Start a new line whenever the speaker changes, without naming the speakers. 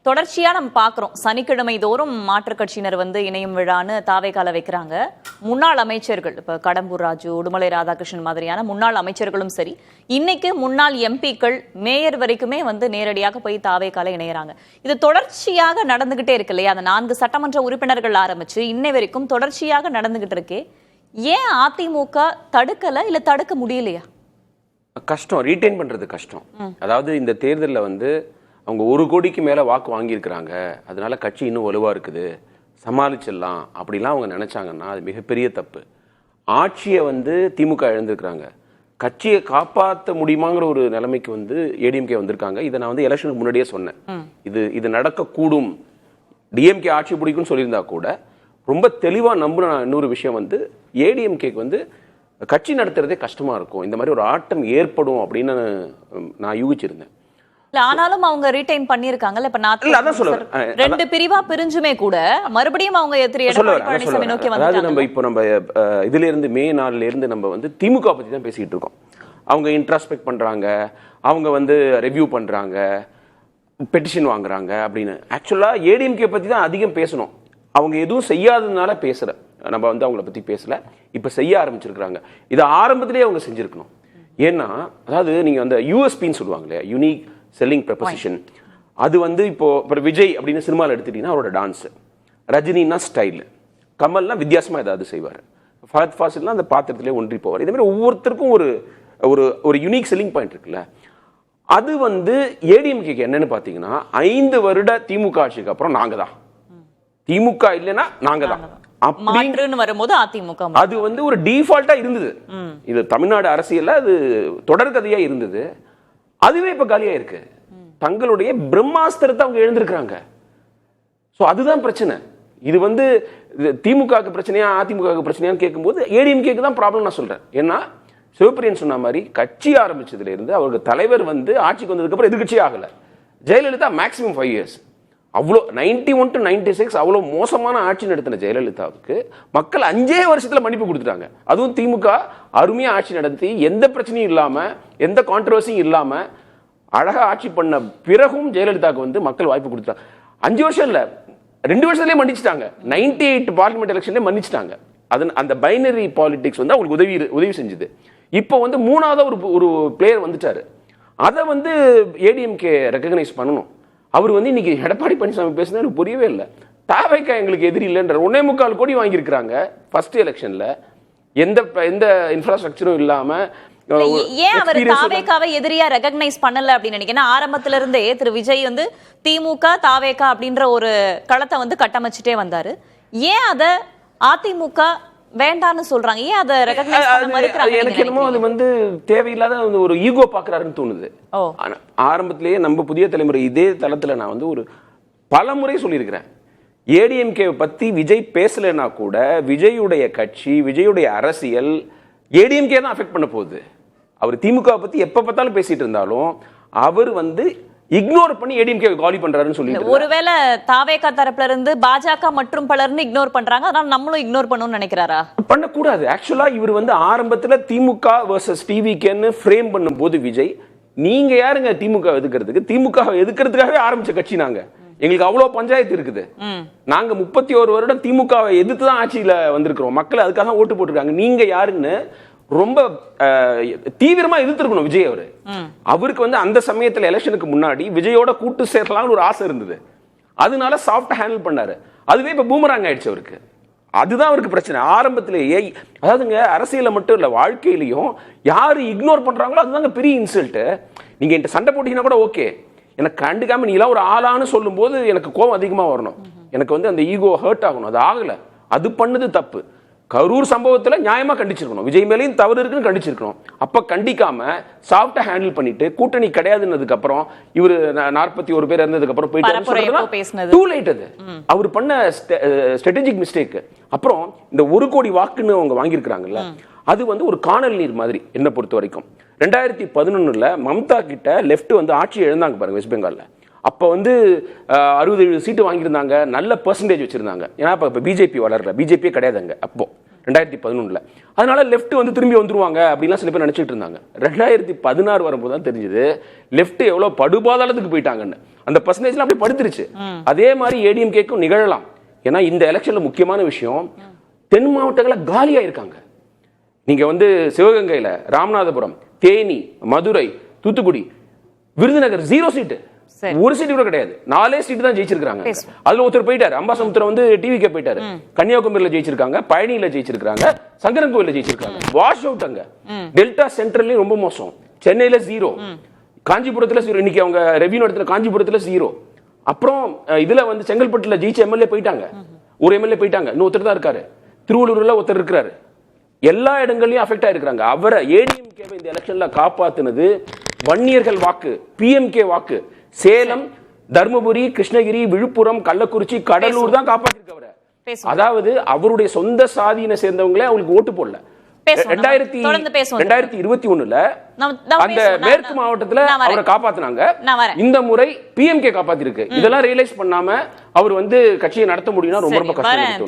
தொடர்ச்சியா நம்ம பாக்குறோம். சனிக்கிழமை தோறும் மாற்றுக் கட்சியினர் வந்து இணையும் விழான்னு தாவேகால வைக்கிறாங்க. முன்னாள் அமைச்சர்கள், இப்ப கடம்பூர் ராஜு, உடுமலை ராதாகிருஷ்ணன் மாதிரியான முன்னாள் அமைச்சர்களும் சரி, இன்னைக்கு முன்னாள் எம்பிக்கள், மேயர் வரைக்குமே வந்து நேரடியாக போய் தாவேகால இணையறாங்க. இது தொடர்ச்சியாக நடந்துகிட்டே இருக்கு இல்லையா? அந்த 4 சட்டமன்ற உறுப்பினர்கள் ஆரம்பிச்சு இன்னை வரைக்கும் தொடர்ச்சியாக நடந்துகிட்டு இருக்கே. ஏன் அதிமுக தடுக்கல, இல்ல தடுக்க முடியலையா?
கஷ்டம், ரீட்டைன் பண்றது கஷ்டம். அதாவது இந்த தேர்தலில் வந்து அவங்க 1 கோடிக்கு மேல வாக்கு வாங்கியிருக்கிறாங்க, அதனால கட்சி இன்னும் வலுவா இருக்குது, சமாளிச்சிடலாம் அப்படிலாம் அவங்க நினைச்சாங்கன்னா அது மிகப்பெரிய தப்பு. ஆட்சியை வந்து திமுக இழந்திருக்கிறாங்க, கட்சியை காப்பாற்ற முடியுமாங்கிற ஒரு நிலைமைக்கு வந்து ஏடிஎம்கே வந்திருக்காங்க. இதை நான் வந்து எலெக்ஷனுக்கு முன்னாடியே சொன்னேன். இது நடக்கக்கூடும், டிஎம்கே ஆட்சி பிடிக்கும்னு சொல்லியிருந்தா கூட ரொம்ப தெளிவா நம்பின இன்னொரு விஷயம் வந்து ஏடிஎம்கேக்கு வந்து கட்சி நடத்துறதே கஷ்டமா இருக்கும், இந்த மாதிரி ஒரு ஆட்டம் ஏற்படும் அப்படின்னு நான் யூகிச்சிருந்தேன்.
ஆனாலும் அவங்க ரீடைன் பண்ணிருக்காங்கல்ல. இப்ப
அதான் சொல்லுவேன்,
2 பிரிவா பிரிஞ்சுமே கூட மறுபடியும் அவங்க பழனிசாமி நோக்கி வந்தாங்க.
அதாவது நம்ம இதுல இருந்து மே 4ல இருந்து நம்ம வந்து திமுக பத்தி தான் பேசிட்டு இருக்கோம். அவங்க இன்ட்ராஸ்பெக்ட் பண்றாங்க, அவங்க வந்து ரிவ்யூ பண்றாங்க, பெட்டிஷன் வாங்குறாங்க அப்படின்னு. ஆக்சுவலா ஏடிஎம்கே பத்தி தான் அதிகம் பேசணும். அவங்க எதுவும் செய்யாததுனால பேசுற நம்ம வந்து அவங்கள பத்தி பேசல, இப்ப செய்ய ஆரம்பிச்சிருக்காங்க. இது ஆரம்பத்திலேயே அவங்க செஞ்சிருக்கணும். ஏன்னா அதாவது நீங்க அந்த யூஎஸ்பின்னு சொல்லுவாங்க இல்லையா, யூனிக் செல்லிங் ப்ரொபோசிஷன், அது வந்து இப்போ விஜய் அப்படின்னு சினிமாவில் எடுத்துட்டீங்கன்னா அவரோட டான்ஸ், ரஜினின்னா ஸ்டைல், கமல்னா வித்தியாசமா ஏதாவது செய்வார், ஃபஹத் ஃபாசில்னா அந்த பாத்திரத்திலே ஒன்றி போவார். இதே மாதிரி ஒவ்வொருத்தருக்கும் ஒரு ஒரு ஒரு யூனிக் செல்லிங் பாயிண்ட் இருக்குல்ல. அது வந்து ஏடிஎம்கேக்கு என்னன்னு பார்த்தீங்கன்னா 5 வருட திமுக ஆட்சிக்கு அப்புறம் நாங்க தான், திமுக இல்லைன்னா நாங்க தான்
அப்படின்னு வரும்போது அதிமுக
அது வந்து ஒரு டிஃபால்ட்டா இருந்தது. இது தமிழ்நாடு அரசியல்ல அது தொடர்கதையா இருந்தது. அதுவே இப்ப காலியா இருக்கு. தங்களுடைய பிரம்மாஸ்திரத்தை அவங்க எழுந்திருக்கிறாங்க. சோ அதுதான் பிரச்சனை. இது வந்து திமுகவுக்கு பிரச்சனையா அதிமுக பிரச்சனையான்னு கேட்கும்போது ஏடிஎம்கேக்கு தான் ப்ராப்ளம் நான் சொல்றேன். ஏன்னா சிவபிரியன் சொன்ன மாதிரி கட்சி ஆரம்பிச்சதுல இருந்து அவருக்கு தலைவர் வந்து ஆட்சிக்கு வந்ததுக்கு அப்புறம் எதிர்கட்சி ஆகல. ஜெயலலிதா மேக்சிமம் 5 இயர்ஸ், அவ்வளோ 91 to 96 அவ்வளோ மோசமான ஆட்சி நடத்தின ஜெயலலிதாவுக்கு மக்கள் 5 வருஷத்துல மன்னிப்பு கொடுத்துட்டாங்க. அதுவும் திமுக அருமையா ஆட்சி நடத்தி எந்த பிரச்சனையும் இல்லாம, எந்த கான்ட்ரவர்சியும் இல்லாம அழகா ஆட்சி பண்ண பிறகும் ஜெயலலிதாவுக்கு வந்து மக்கள் வாய்ப்பு கொடுத்துட்டாங்க. 5 வருஷம் இல்ல, 2 வருஷத்துலேயே மன்னிச்சிட்டாங்க. 98 பார்லிமெண்ட் எலெக்ஷன்லேயே மன்னிச்சிட்டாங்க. அந்த பைனரி பாலிடிக்ஸ் வந்து அவங்களுக்கு உதவி செஞ்சது. இப்போ வந்து 3ஆவது ஒரு பிளேயர் வந்துட்டாரு. அதை வந்து ஏடிஎம்கே ரெகக்னைஸ் பண்ணணும். அவர் வந்து இன்னைக்கு எடப்பாடி பழனிசாமி பேசுனது எனக்கு புரியவே இல்லை. தாவேகா எங்களுக்கு எதிரி இல்லைன்ற 1.25 கோடி வாங்கியிருக்கிறாங்க ஃபர்ஸ்ட் எலெக்ஷன்ல, எந்த இன்ஃப்ராஸ்ட்ரக்சரும் இல்லாம.
ஏன் அவர் தாவேகாவை எதிரியா ரெகக்னைஸ் பண்ணல அப்படின்னு நினைக்கிறேன். ஆரம்பத்துல இருந்தே திரு விஜய் வந்து திமுக தாவேகா அப்படின்ற ஒரு களத்தை வந்து கட்டமைச்சிட்டே வந்தாரு. ஏன் அத அதிமுக வேண்டான்னு சொல்றாங்க? ஏன் அத ரெகக்னைஸ் பண்ண மறுக்கறாங்க?
எனக்கு என்னமோ அது வந்து தேவையில்லாத ஒரு ஈகோ பாக்குறாருன்னு தோணுது. ஆரம்பத்திலேயே நம்ம புதிய தலைமுறை இதே தளத்துல நான் வந்து ஒரு பல முறை சொல்லியிருக்கிறேன், ஏடிஎம்கே பத்தி விஜய் பேசலைன்னா கூட விஜயுடைய கட்சி, விஜயுடைய அரசியல் ஏடிஎம்கே தான் அஃபெக்ட் பண்ண போகுது. அவர் திமுக பத்தி எப்ப பார்த்தாலும் பேசிட்டு இருந்தாலும் அவர் வந்து இக்னோர் பண்ணி ஏடிஎம்கே காலி பண்றாருன்னு சொல்லிட்டு,
ஒருவேளை தாவேகா தரப்புல இருந்து பாஜக மற்றும் பலர்னு இக்னோர் பண்றாங்க, அதனால நம்மளும் இக்னோர் பண்ணணும்னு நினைக்கிறாரா?
பண்ணக்கூடாது. ஆக்சுவலா இவர் வந்து ஆரம்பத்துல திமுக வர்சஸ் டிவிகேன்னு ஃப்ரேம் பண்ணும்போது விஜய், நீங்க யாருங்க திமுக எதுக்கிறதுக்கு? திமுக எதுக்கிறதுக்காகவே ஆரம்பிச்ச கட்சி நாங்க, எங்களுக்கு அவ்வளவு பஞ்சாயத்து இருக்குது, நாங்க 31 வருடம் திமுகவை எதிர்த்து தான் ஆட்சியில வந்திருக்கிறோம், மக்கள் அதுக்காக தான் ஓட்டு போட்டிருக்காங்க, நீங்க யாருன்னு ரொம்ப தீவிரமா எதிர்த்திருக்கணும் விஜய். அவருக்கு வந்து அந்த சமயத்துல எலெக்ஷனுக்கு முன்னாடி விஜயோட கூட்டு சேரலாம்னு ஒரு ஆசை இருந்தது, அதனால சாஃப்ட் ஹேண்டில் பண்ணாரு. அதுவே இப்ப பூமராங் ஆயிடுச்சு அவருக்கு. அதுதான் அவருக்கு பிரச்சனை ஆரம்பத்திலேயே. அதாவதுங்க அரசியல மட்டும் இல்ல, வாழ்க்கையிலையும் யாரு இக்னோர் பண்றாங்களோ அதுதாங்க பெரிய இன்சல்ட். நீங்க என்கிட்ட சண்டை போட்டீங்கன்னா கூட ஓகே, எனக்கு கண்டுக்காம நீ எல்லாம் ஒரு ஆளான்னு சொல்லும் போது எனக்கு கோபம் அதிகமா வரணும், எனக்கு வந்து அந்த ஈகோ ஹர்ட் ஆகணும். அது ஆகல, அது பண்ணது தப்பு. கரூர் சம்பவத்தில் நியாயமா கண்டிச்சிருக்கணும், விஜய் மேலேயும் தவறு இருக்குன்னு கண்டிச்சிருக்கணும். அப்ப கண்டிக்காம சாஃப்டா ஹேண்டில் பண்ணிட்டு கூட்டணி கிடையாதுன்னதுக்கு அப்புறம் இவர் 41 பேர் இருந்ததுக்கு அப்புறம் போயிட்டு டூ லேட். அது அவர் பண்ண ஸ்ட்ராட்டஜிக் மிஸ்டேக். அப்புறம் இந்த 1 கோடி வாக்குன்னு அவங்க வாங்கியிருக்கிறாங்கல்ல, அது வந்து ஒரு காணல் நீர் மாதிரி என்ன பொறுத்த வரைக்கும். 2011 மம்தா கிட்ட லெஃப்ட் வந்து ஆட்சி இழந்தாங்க பாருங்க வெஸ்ட் பெங்கால்ல. அப்போ வந்து 60-70 சீட்டு வாங்கியிருந்தாங்க, நல்ல பெர்சன்டேஜ் வச்சிருந்தாங்க. ஏன்னா இப்போ பிஜேபி வளரல, பிஜேபியே கிடையாதுங்க அப்போ 2011. அதனால லெஃப்ட் வந்து திரும்பி வந்துருவாங்க அப்படின்லாம் சில பேர் நினைச்சிட்டு இருந்தாங்க. 2016 வரும்போது தான் தெரிஞ்சது லெஃப்ட் எவ்வளவு படுபாதாளத்துக்கு போயிட்டாங்கன்னு. அந்த பர்சன்டேஜ்லாம் அப்படியே படுத்துருச்சு. அதே மாதிரி ஏடிஎம்கேக்கும் நிகழலாம். ஏன்னா இந்த எலெக்ஷன்ல முக்கியமான விஷயம், தென் மாவட்டங்களை காலியா இருக்காங்க. நீங்க வந்து சிவகங்கையில, ராமநாதபுரம், தேனி, மதுரை, தூத்துக்குடி, விருதுநகர் 0 சீட்டு, ஒரு சீட்டு கூட கிடையாது. 4 சீட்டு தான் ஜெயிச்சிருக்காங்க. அதுல ஒருத்தர் போயிட்டாரு, அம்பாசமுத்திரம் வந்து டிவிக்கே போயிட்டாரு. கன்னியாகுமரியில ஜெயிச்சிருக்காங்க, பழனியில ஜெயிச்சிருக்காங்க, சங்கரன்கோயில ஜெயிச்சிருக்காங்க. வாஷ் அவுட் அங்க. டெல்டா சென்ட்ரல்லையும் ரொம்ப மோசம். சென்னையில 0, காஞ்சிபுரத்துல 0. இன்னைக்கு அவங்க ரெவியூ இடத்துல காஞ்சிபுரத்துல 0. அப்புறம் இதுல வந்து செங்கல்பட்டுல ஜெயிச்ச எம்எல்ஏ போயிட்டாங்க, ஒரு எம்எல்ஏ போயிட்டாங்க, இன்னொருத்தர் தான் இருக்காரு. திருவள்ளூர்ல ஒருத்தர் இருக்காரு. எல்லா இடங்களையும் அஃபெக்ட் ஆயிருக்காங்க. அவரை ஏடிஎம்கேவை இந்த எலெக்ஷன்ல காப்பாத்துனது வன்னியர்கள் வாக்கு, பிஎம்கே வாக்கு. சேலம், தர்மபுரி, கிருஷ்ணகிரி, விழுப்புரம், கள்ளக்குறிச்சி, கடலூர் தான் காப்பாத்திருக்கு அவரை. அதாவது அவருடைய சொந்த சாதியினை சேர்ந்தவங்களே அவங்களுக்கு ஓட்டு போடல. 2021 அந்த மேற்கு மாவட்டத்துல அவரை காப்பாத்தினாங்க. இந்த முறை பிஎம்கே காப்பாத்திருக்கு. இதெல்லாம் ரியலைஸ் பண்ணாம அவர் வந்து கட்சியை நடத்த முடியும்னா ரொம்ப ரொம்ப கஷ்டம்.